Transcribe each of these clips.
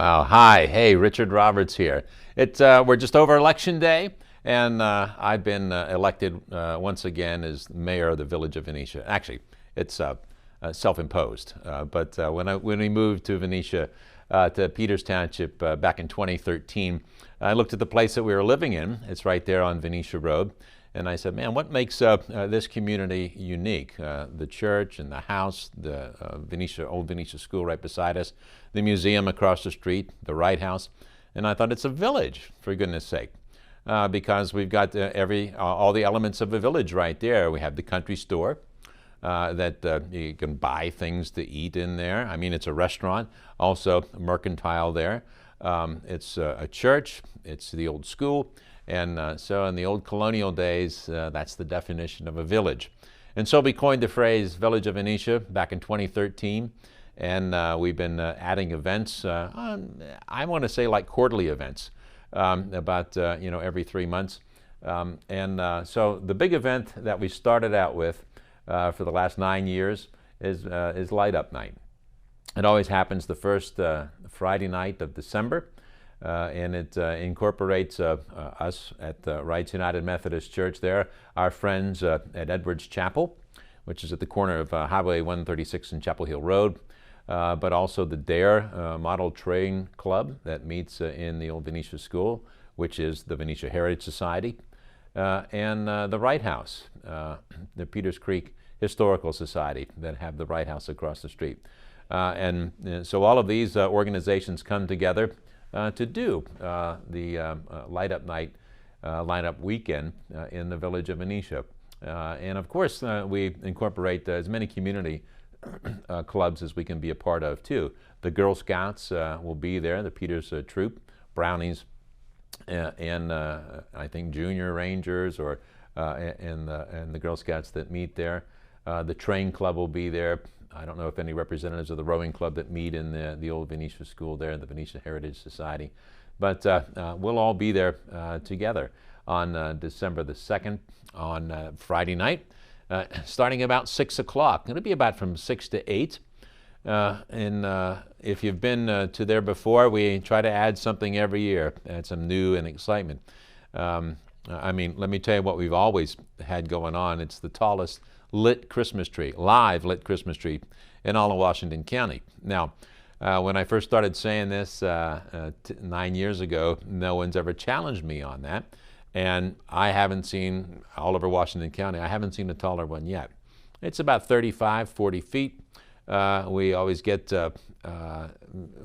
Wow. Hi. Hey, Richard Roberts here. We're just over Election Day, and I've been elected once again as mayor of the village of Venetia. Actually, it's self-imposed. But when we moved to Venetia, to Peters Township back in 2013, I looked at the place that we were living in. It's right there on Venetia Road. And I said, man, what makes this community unique? The church and the house, the old Venetia School right beside us, the museum across the street, the Wright House. And I thought, it's a village, for goodness sake, because we've got all the elements of a village right there. We have the country store that you can buy things to eat in there. I mean, it's a restaurant, also mercantile there. It's a church, it's the old school. And so in the old colonial days, that's the definition of a village. And so we coined the phrase Village of Venetia back in 2013. And we've been adding events, I want to say like quarterly events, about every 3 months. So the big event that we started out with for the last 9 years is Light Up Night. It always happens the first Friday night of December. And it incorporates us at the Wrights United Methodist Church there, our friends at Edwards Chapel, which is at the corner of Highway 136 and Chapel Hill Road, but also the DARE Model Train Club that meets in the old Venetia School, which is the Venetia Heritage Society, and the Wright House, the Peters Creek Historical Society that have the Wright House across the street. So all of these organizations come together to do the Light Up Night, Light Up Weekend in the village of Venetia. And of course, we incorporate as many community clubs as we can be a part of too. The Girl Scouts will be there, the Peters Troop, Brownies, and I think Junior Rangers and the Girl Scouts that meet there. The Train Club will be there. I don't know if any representatives of the rowing club that meet in the old Venetia School there, the Venetia Heritage Society. But we'll all be there together on December the 2nd on Friday night, starting about 6 o'clock. It'll be about from 6 to 8. If you've been to there before, we try to add something every year, add some new and excitement. I mean, let me tell you what we've always had going on. It's the tallest lit Christmas tree, live lit Christmas tree in all of Washington County. Now, when I first started saying this 9 years ago, no one's ever challenged me on that. And I haven't seen, all over Washington County, I haven't seen a taller one yet. It's about 35, 40 feet. We always get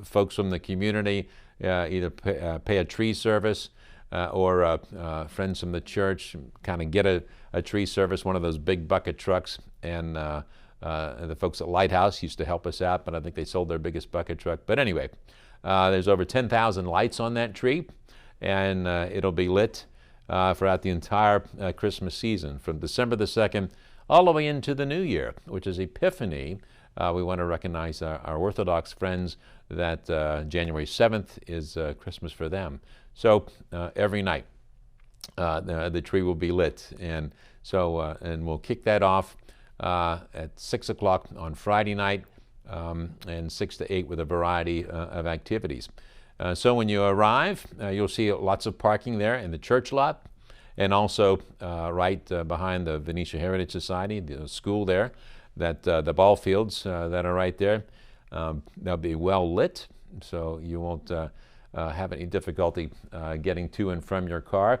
folks from the community either pay a tree service or friends from the church kind of get a tree service, one of those big bucket trucks. And the folks at Lighthouse used to help us out, but I think they sold their biggest bucket truck. But anyway, there's over 10,000 lights on that tree, and it'll be lit throughout the entire Christmas season, from December the 2nd all the way into the new year, which is Epiphany. We want to recognize our Orthodox friends that January 7th is Christmas for them. So every night the tree will be lit, and so and we'll kick that off at 6 o'clock on Friday night, and 6 to 8 with a variety of activities. So when you arrive, you'll see lots of parking there in the church lot, and also right behind the Venetia Heritage Society, the school there, that the ball fields that are right there, they'll be well lit, so you won't have any difficulty getting to and from your car,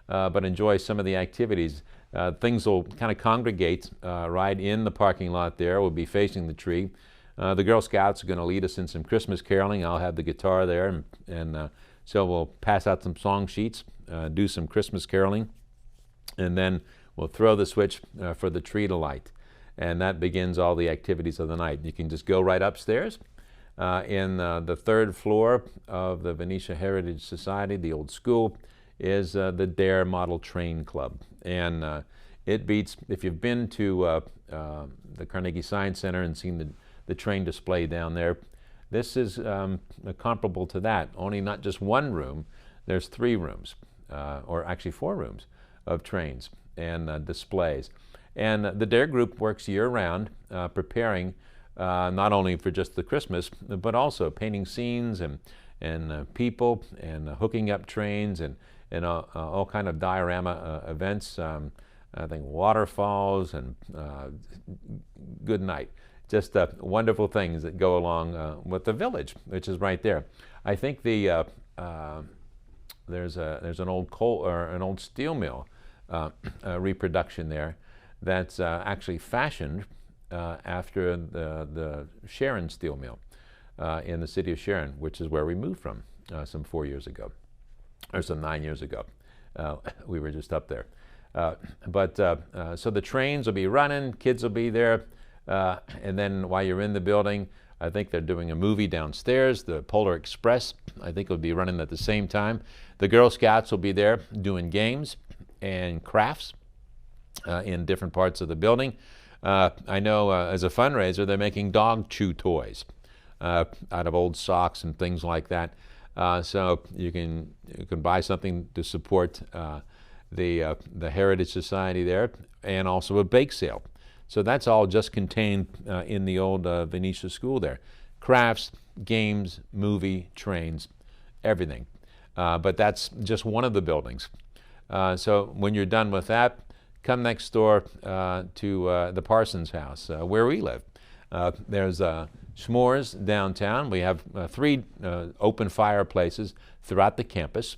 but enjoy some of the activities. Things will kind of congregate right in the parking lot there. We'll be facing the tree. The Girl Scouts are going to lead us in some Christmas caroling. I'll have the guitar there, and so we'll pass out some song sheets, do some Christmas caroling, and then we'll throw the switch for the tree to light. And that begins all the activities of the night. You can just go right upstairs. In the third floor of the Venetia Heritage Society, the old school, is the DARE Model Train Club. And it beats, if you've been to the Carnegie Science Center and seen the train display down there, this is comparable to that, only not just one room, there's 3 rooms, or actually 4 rooms of trains and displays. And the DARE group works year-round, preparing not only for just the Christmas, but also painting scenes people and hooking up trains and all kind of diorama events. I think waterfalls and good night. Just wonderful things that go along with the village, which is right there. I think there's an old coal or an old steel mill reproduction there that's actually fashioned after the Sharon steel mill in the city of Sharon, which is where we moved from some 4 years ago, or some 9 years ago. We were just up there. So the trains will be running, kids will be there, and then while you're in the building, I think they're doing a movie downstairs, the Polar Express, I think will be running at the same time. The Girl Scouts will be there doing games and crafts in different parts of the building. I know as a fundraiser, they're making dog chew toys out of old socks and things like that. So you can buy something to support the Heritage Society there, and also a bake sale. So that's all just contained in the old Venetia School there. Crafts, games, movie, trains, everything. But that's just one of the buildings. So when you're done with that, come next door to the Parsons house, where we live. There's s'mores downtown. We have 3 open fireplaces throughout the campus.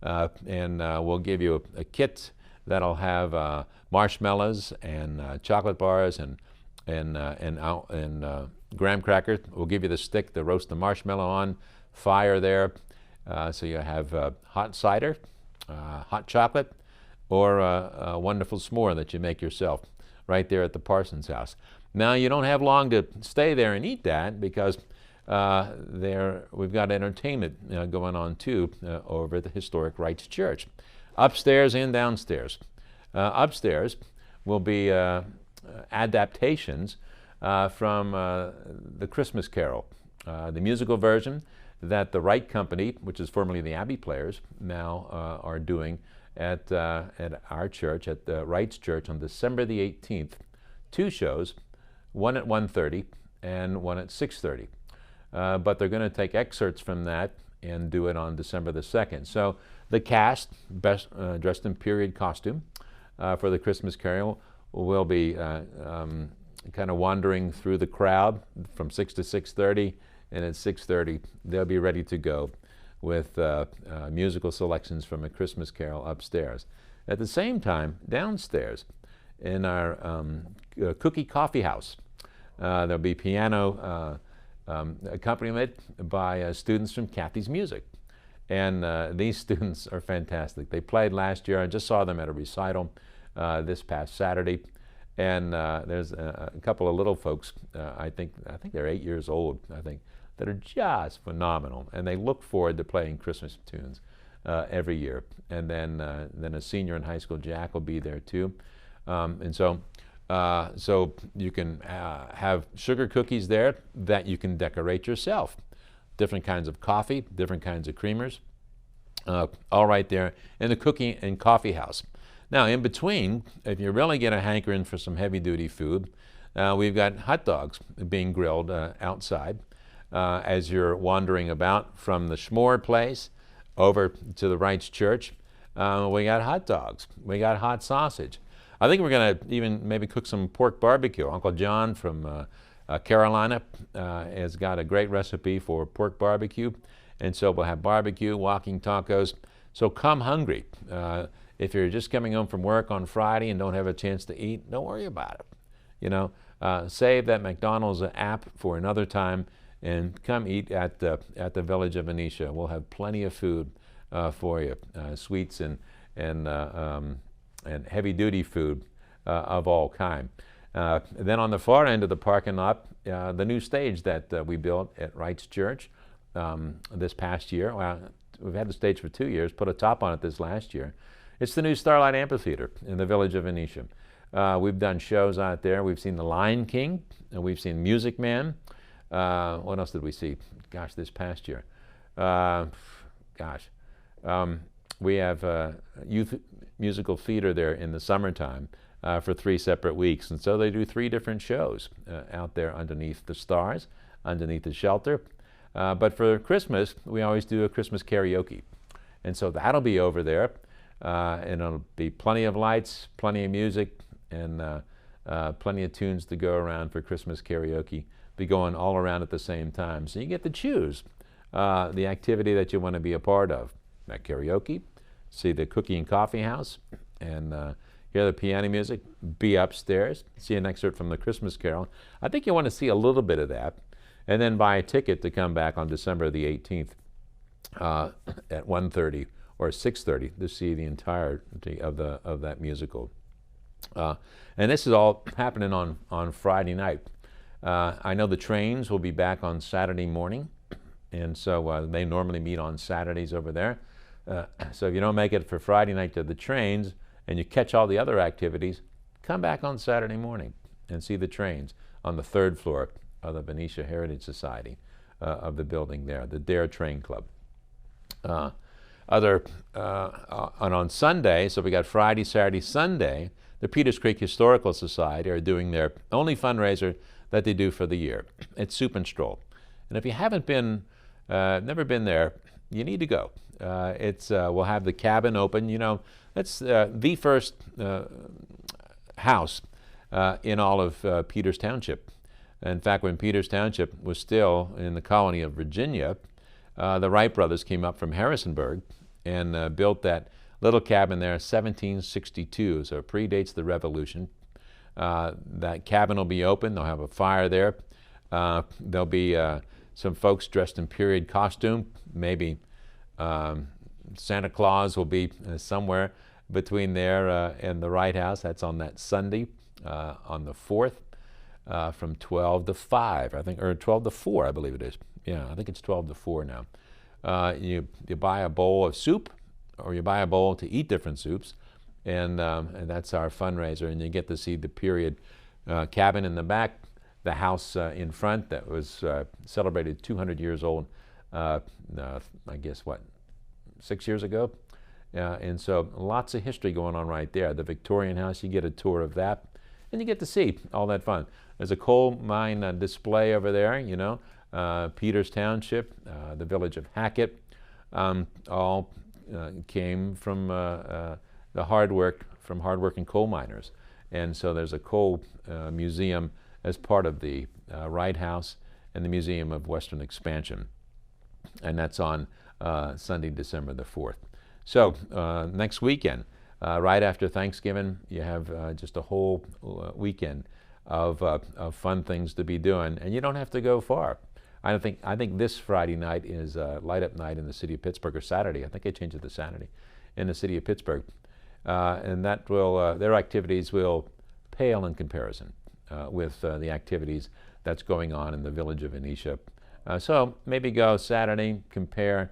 And we'll give you a kit that'll have marshmallows and chocolate bars and graham crackers. We'll give you the stick to roast the marshmallow on, fire there. So you have hot cider, hot chocolate, or a wonderful s'more that you make yourself right there at the Parsons house. Now, you don't have long to stay there and eat that, because we've got entertainment going on too over at the historic Rites Church, upstairs and downstairs. Upstairs will be adaptations from the Christmas Carol, the musical version that the Wright Company, which is formerly the Abbey Players, now are doing at our church, at the Rites Church, on December the 18th. 2 shows, one at 1:30 and one at 6:30. But they're going to take excerpts from that and do it on December the 2nd. So the cast, best dressed in period costume for the Christmas Carol, will be kind of wandering through the crowd from 6 to 6:30, and at 6:30 they'll be ready to go with musical selections from A Christmas Carol upstairs. At the same time, downstairs in our cookie coffee house, there'll be piano accompaniment by students from Kathy's Music. And these students are fantastic. They played last year. I just saw them at a recital this past Saturday. And there's a couple of little folks, I think they're 8 years old, I think, that are just phenomenal. And they look forward to playing Christmas tunes every year. And then a senior in high school, Jack, will be there too. So you can have sugar cookies there that you can decorate yourself. Different kinds of coffee, different kinds of creamers, all right there in the cookie and coffee house. Now, in between, if you really get a hankering for some heavy-duty food, we've got hot dogs being grilled outside as you're wandering about from the s'more place over to the Rites Church. We got hot dogs. We got hot sausage. I think we're going to even maybe cook some pork barbecue. Uncle John from Carolina has got a great recipe for pork barbecue. And so we'll have barbecue, walking tacos. So come hungry. If you're just coming home from work on Friday and don't have a chance to eat, don't worry about it. You know, save that McDonald's app for another time and come eat at the Village of Venetia. We'll have plenty of food for you, sweets and heavy-duty food of all kind. Then on the far end of the parking lot, the new stage that we built at Rites Church this past year. Well, we've had the stage for 2 years, put a top on it this last year. It's the new Starlight Amphitheater in the Village of Venetia. We've done shows out there. We've seen The Lion King, and we've seen Music Man. What else did we see? Gosh, this past year. We have youth musical theater there in the summertime for 3 separate weeks. And so they do 3 different shows out there underneath the stars, underneath the shelter. But for Christmas, we always do a Christmas karaoke. And so that'll be over there. And it'll be plenty of lights, plenty of music, and plenty of tunes to go around for Christmas karaoke. Be going all around at the same time. So you get to choose the activity that you want to be a part of. That karaoke, see the cookie and coffee house, and hear the piano music, be upstairs, see an excerpt from the Christmas Carol. I think you want to see a little bit of that, and then buy a ticket to come back on December the 18th at 1:30 or 6:30 to see the entirety of that musical. And this is all happening on Friday night. I know the trains will be back on Saturday morning, and so they normally meet on Saturdays over there. So if you don't make it for Friday night to the trains and you catch all the other activities, come back on Saturday morning and see the trains on the 3rd floor of the Venetia Heritage Society of the building there, the Dare Train Club. And on Sunday, so we got Friday, Saturday, Sunday, the Peters Creek Historical Society are doing their only fundraiser that they do for the year. It's Soup and Stroll. And if you haven't been, never been there, you need to go. We'll have the cabin open. You know, that's the first house in all of Peters Township. In fact, when Peters Township was still in the colony of Virginia, the Wright brothers came up from Harrisonburg and built that little cabin there in 1762, so it predates the Revolution. That cabin will be open. They'll have a fire there. There'll be some folks dressed in period costume. Maybe Santa Claus will be somewhere between there and the Wright House. That's on that Sunday, on the 4th, from 12 to 5, I think, or 12 to 4, I believe it is. Yeah, I think it's 12 to 4 now. You buy a bowl of soup, or you buy a bowl to eat different soups, and that's our fundraiser. And you get to see the period cabin in the back, the house in front that was celebrated 200 years old, I guess, 6 years ago? And so lots of history going on right there. The Victorian house, you get a tour of that, and you get to see all that fun. There's a coal mine display over there, you know, Peters Township, the village of Hackett, all came from the hardworking coal miners. And so there's a coal museum as part of the Wright House and the Museum of Western Expansion. And that's on Sunday, December the 4th. So next weekend, right after Thanksgiving, you have just a whole weekend of fun things to be doing, and you don't have to go far. I think this Friday night is light up night in the city of Pittsburgh, or Saturday. I think they changed it to Saturday in the city of Pittsburgh, and that will their activities will pale in comparison with the activities that's going on in the village of Venetia. So maybe go Saturday, compare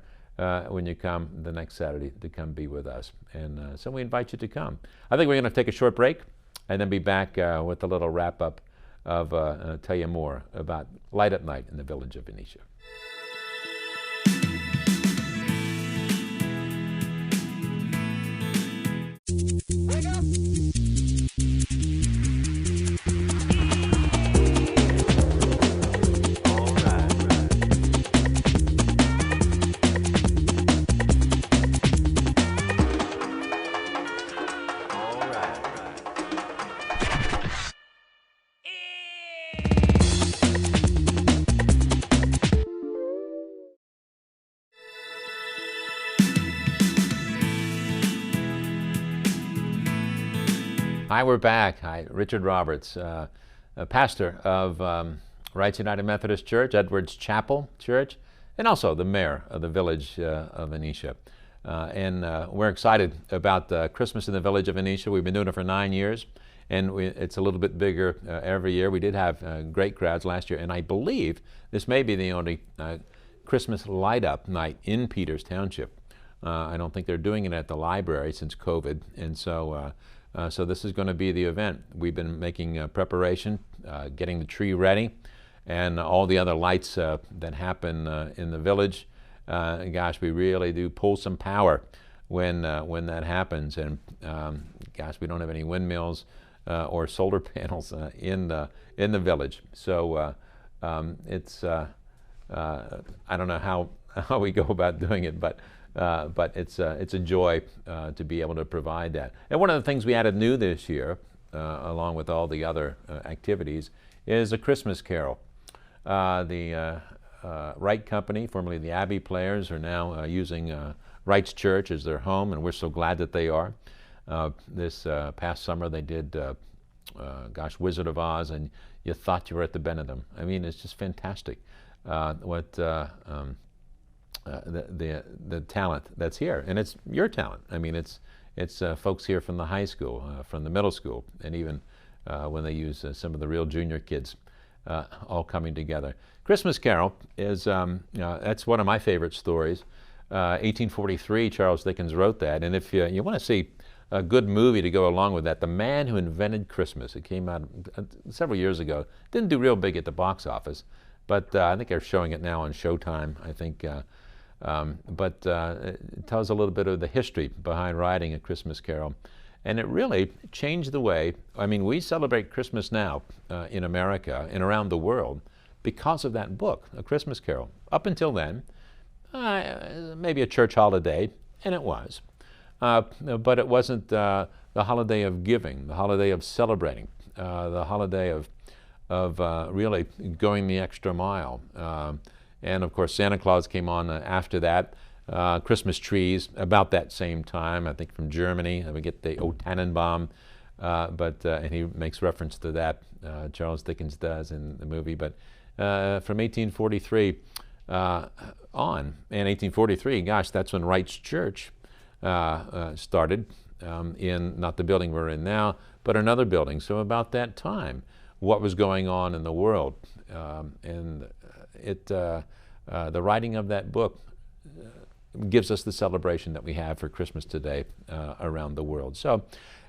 when you come the next Saturday to come be with us. And so we invite you to come. I think we're going to take a short break and then be back with a little wrap up of tell you more about Light Up Night in the village of Venetia. Wake up! Hi, we're back. Hi, Richard Roberts, a pastor of Rights United Methodist Church, Edwards Chapel Church, and also the mayor of the village of Venetia. And we're excited about Christmas in the village of Venetia. We've been doing it for 9 years, and it's a little bit bigger every year. We did have great crowds last year, and I believe this may be the only Christmas light-up night in Peters Township. I don't think they're doing it at the library since COVID, and so this is going to be the event. We've been making preparation, getting the tree ready, and all the other lights that happen in the village. Gosh, we really do pull some power when that happens. And gosh, we don't have any windmills or solar panels in the village. So it's I don't know how we go about doing it, but it's a joy to be able to provide that. And one of the things we added new this year, along with all the other activities, is a Christmas carol. The Wright Company, formerly the Abbey Players, are now using Wright's Church as their home, and we're so glad that they are. This past summer they did, Wizard of Oz, and you thought you were at the Benedum. I mean, it's just fantastic the talent that's here, and it's your talent. I mean, it's folks here from the high school, from the middle school, and even when they use some of the real junior kids, all coming together. Christmas Carol is that's one of my favorite stories. 1843, Charles Dickens wrote that, and if you want to see a good movie to go along with that, The Man Who Invented Christmas. It came out several years ago. Didn't do real big at the box office, but I think they're showing it now on Showtime, I think. It tells a little bit of the history behind writing A Christmas Carol. And it really changed the way, I mean, we celebrate Christmas now in America and around the world because of that book, A Christmas Carol. Up until then, maybe a church holiday, and it was. But it wasn't the holiday of giving, the holiday of celebrating, the holiday of really going the extra mile. And of course, Santa Claus came on after that. Christmas trees, about that same time, I think from Germany. We get the O Tannenbaum, and he makes reference to that, Charles Dickens does in the movie. But from 1843 on, and 1843, gosh, that's when Wright's Church started in not the building we're in now, but another building. So about that time, what was going on in the world, and the writing of that book gives us the celebration that we have for Christmas today around the world. So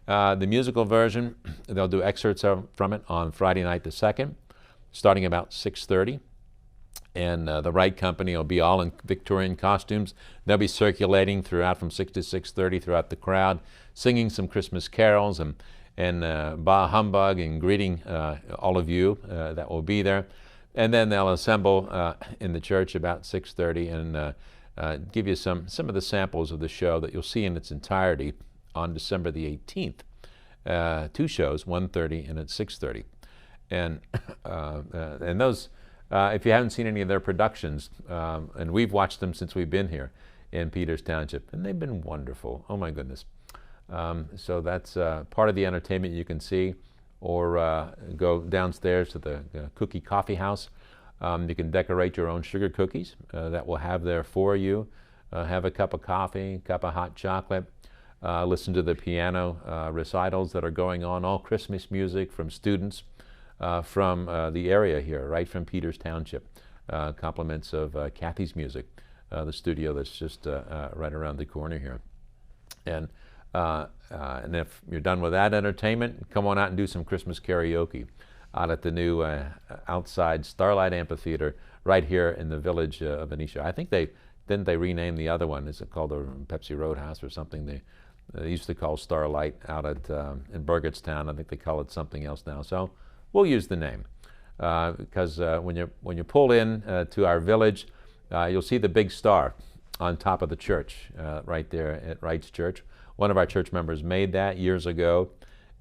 the musical version, they'll do excerpts from it on Friday night the 2nd, starting about 6:30. And the Wright Company will be all in Victorian costumes. They'll be circulating throughout from 6 to 6:30 throughout the crowd, singing some Christmas carols and bah humbug and greeting all of you that will be there. And then they'll assemble in the church about 6:30 and give you some of the samples of the show that you'll see in its entirety on December the 18th. 2 shows, 1:30 and at 6:30. And those, if you haven't seen any of their productions, and we've watched them since we've been here in Peters Township, and they've been wonderful. Oh my goodness. So that's part of the entertainment you can see, or go downstairs to the Cookie Coffee House. You can decorate your own sugar cookies that we'll have there for you. Have a cup of coffee, cup of hot chocolate. Listen to the piano recitals that are going on, all Christmas music from students from the area here, right from Peters Township. Compliments of Kathy's Music, the studio that's just right around the corner here. And if you're done with that entertainment, come on out and do some Christmas karaoke out at the new outside Starlight Amphitheater right here in the village of Venetia. I think didn't they rename the other one? Is it called the Pepsi Roadhouse or something? They used to call Starlight out at in Burgettstown. I think they call it something else now. So we'll use the name because when you pull in to our village, you'll see the big star on top of the church right there at Wright's Church. One of our church members made that years ago,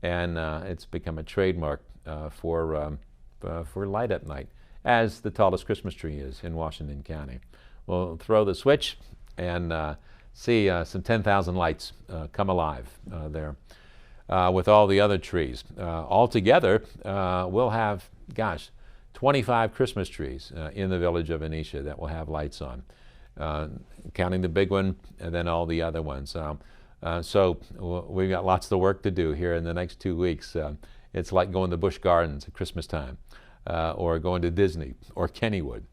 and it's become a trademark for light at night, as the tallest Christmas tree is in Washington County. We'll throw the switch and see some 10,000 lights come alive there with all the other trees. Altogether, we'll have, 25 Christmas trees in the village of Venetia that will have lights on, counting the big one and then all the other ones. So we've got lots of work to do here in the next 2 weeks. It's like going to Busch Gardens at Christmas time, or going to Disney or Kennywood.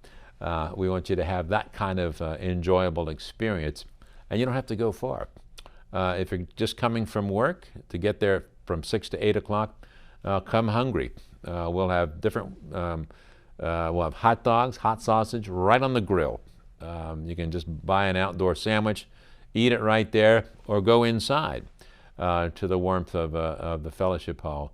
We want you to have that kind of enjoyable experience, and you don't have to go far. If you're just coming from work, to get there from 6 to 8 o'clock, come hungry. We'll have different, we'll have hot dogs, hot sausage right on the grill. You can just buy an outdoor sandwich, eat it right there, or go inside to the warmth of the fellowship hall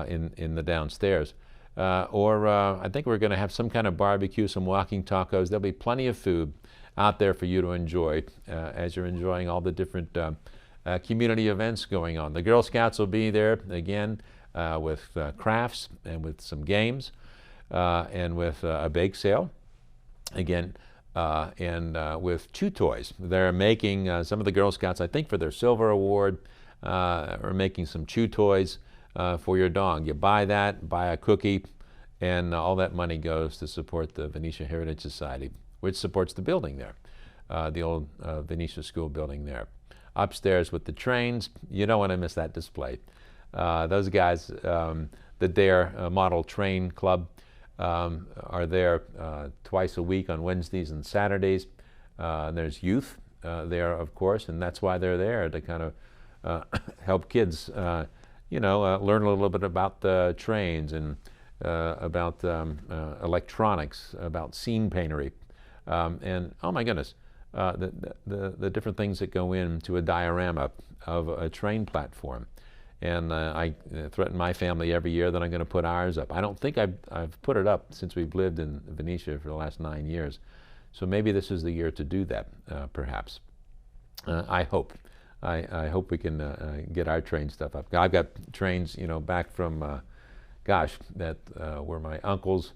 in the downstairs. or I think we're going to have some kind of barbecue, some walking tacos. There'll be plenty of food out there for you to enjoy as you're enjoying all the different community events going on. The Girl Scouts will be there again with crafts and with some games and with a bake sale again and with chew toys. They're making some of the Girl Scouts, I think for their Silver Award, are making some chew toys for your dog. You buy that, buy a cookie, and all that money goes to support the Venetia Heritage Society, which supports the building there, the old Venetia School building there. Upstairs with the trains, you don't want to miss that display. Those guys, the Dare Model Train Club, are there twice a week on Wednesdays and Saturdays. There's youth there, of course, and that's why they're there, to kind of help kids, learn a little bit about the trains and about electronics, about scene paintery, and oh my goodness, the different things that go into a diorama of a train platform. And I threaten my family every year that I'm going to put ours up. I don't think I've put it up since we've lived in Venetia for the last 9 years. So maybe this is the year to do that, perhaps. I hope. I hope we can get our train stuff up. I've got trains, back from, that were my uncle's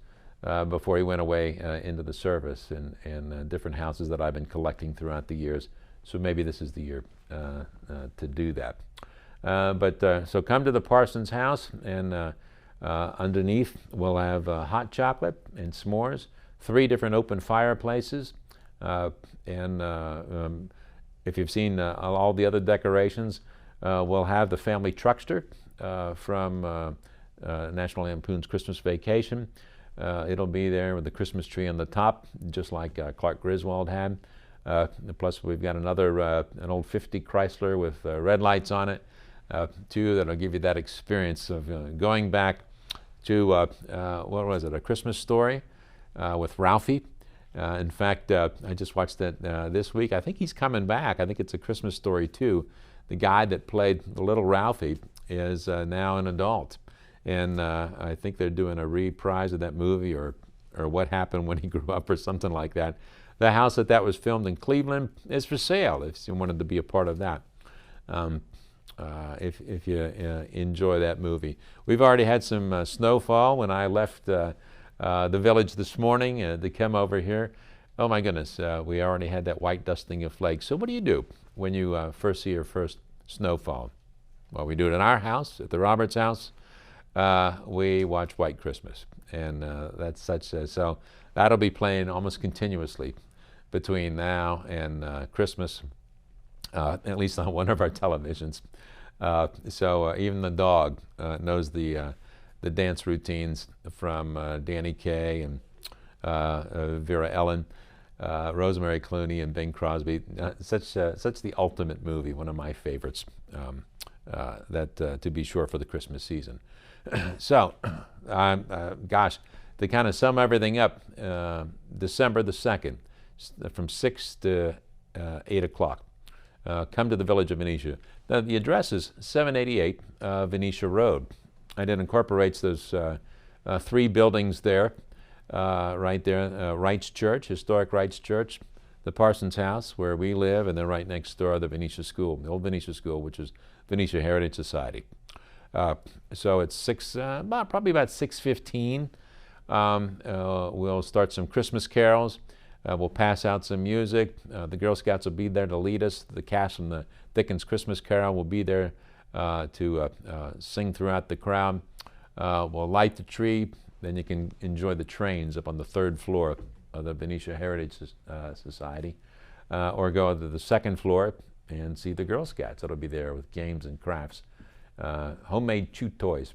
before he went away into the service, and different houses that I've been collecting throughout the years. So maybe this is the year to do that. So come to the Parsons house, and underneath we'll have hot chocolate and s'mores, 3 different open fireplaces, and if you've seen all the other decorations, we'll have the family truckster from National Lampoon's Christmas Vacation. It'll be there with the Christmas tree on the top, just like Clark Griswold had. Plus we've got an old 50 Chrysler with red lights on it. Too, that'll give you that experience of going back to, what was it, A Christmas Story with Ralphie. In fact, I just watched that this week. I think he's coming back. I think it's A Christmas Story 2. The guy that played the little Ralphie is now an adult. And I think they're doing a reprise of that movie, or what happened when he grew up, or something like that. The house that was filmed in Cleveland is for sale if you wanted to be a part of that. If you enjoy that movie. We've already had some snowfall when I left the village this morning to come over here. Oh my goodness, we already had that white dusting of flakes. So what do you do when you first see your first snowfall? Well, we do it in our house, at the Roberts house. We watch White Christmas, and that's so that'll be playing almost continuously between now and Christmas, at least on one of our televisions. So even the dog knows the dance routines from Danny Kaye and Vera Ellen, Rosemary Clooney and Bing Crosby. Such the ultimate movie, one of my favorites, to be sure, for the Christmas season. So, to kind of sum everything up, December the 2nd, from 6 to 8 o'clock. Come to the village of Venetia. Now, the address is 788 Venetia Road, and it incorporates those 3 buildings there, right there, Wright's Church, historic Wright's Church, the Parsons house where we live, and then right next door the Venetia School, the old Venetia School, which is Venetia Heritage Society. So it's probably about 6:15. We'll start some Christmas carols. We'll pass out some music. The Girl Scouts will be there to lead us. The cast from the Dickens Christmas Carol will be there to sing throughout the crowd. We'll light the tree. Then you can enjoy the trains up on the 3rd floor of the Venetia Heritage Society, or go to the 2nd floor and see the Girl Scouts. That'll be there with games and crafts, homemade chew toys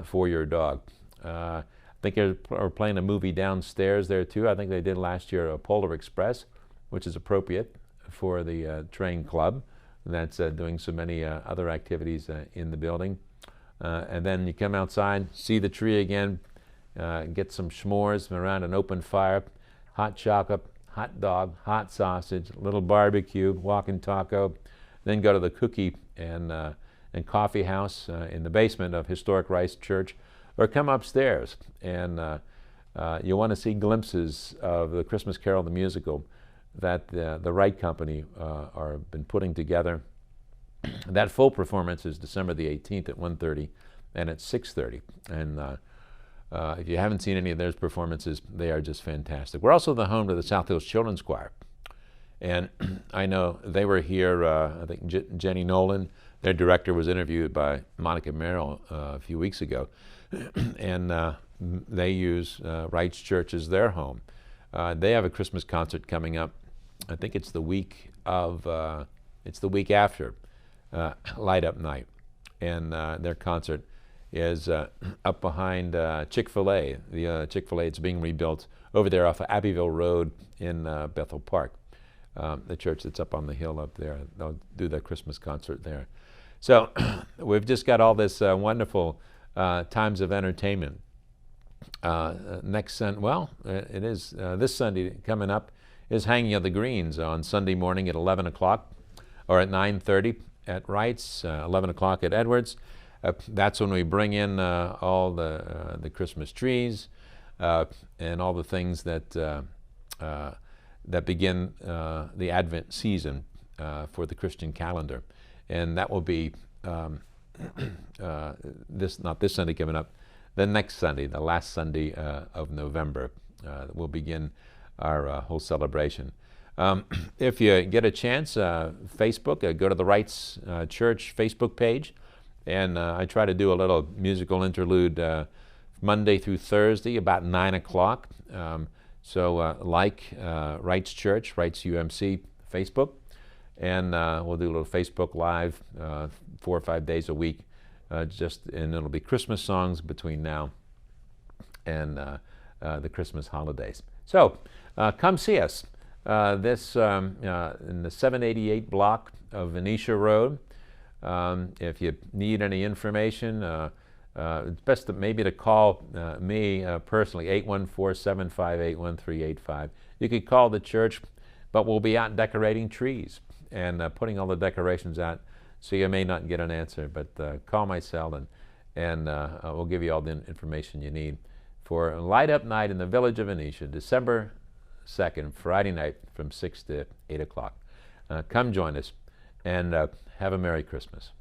for your dog. I think they're playing a movie downstairs there too. I think they did last year, Polar Express, which is appropriate for the train club. And that's doing so many other activities in the building. And then you come outside, see the tree again, get some s'mores around an open fire, hot chocolate, hot dog, hot sausage, a little barbecue, walking taco, then go to the cookie and coffee house in the basement of historic Rice Church, or come upstairs, and you want to see glimpses of the Christmas Carol, the musical, that the Wright Company are been putting together. That full performance is December the 18th at 1:30 and at 6:30. And if you haven't seen any of those performances, they are just fantastic. We're also the home to the South Hills Children's Choir. And I know they were here, I think Jenny Nolan, their director, was interviewed by Monica Merrill a few weeks ago. And they use Wright's Church as their home. They have a Christmas concert coming up. I think it's the week of, it's the week after Light Up Night. And their concert is up behind Chick-fil-A. The Chick-fil-A, it's being rebuilt over there off of Abbeville Road in Bethel Park. The church that's up on the hill up there. They'll do their Christmas concert there. So we've just got all this wonderful times of entertainment. Next Sunday, well, it is this Sunday coming up is Hanging of the Greens on Sunday morning at 11 o'clock or at 9:30 at Wright's, 11 o'clock at Edwards. That's when we bring in all the Christmas trees and all the things that that begin the Advent season for the Christian calendar. And that will be not this Sunday coming up, the next Sunday, the last Sunday of November. We'll begin our whole celebration. If you get a chance, Facebook, go to the Wrights Church Facebook page, and I try to do a little musical interlude Monday through Thursday about 9 o'clock. So like Wrights Church, Wrights UMC Facebook, and we'll do a little Facebook Live 4 or 5 days a week, and it'll be Christmas songs between now and the Christmas holidays. So come see us this in the 788 block of Venetia Road. If you need any information, it's best maybe to call me personally, 814-758-1385. You could call the church, but we'll be out decorating trees and putting all the decorations out, so you may not get an answer, but call my cell and we'll give you all the information you need for Light Up Night in the Village of Venetia, December 2nd, Friday night from 6 to 8 o'clock. Come join us and have a Merry Christmas.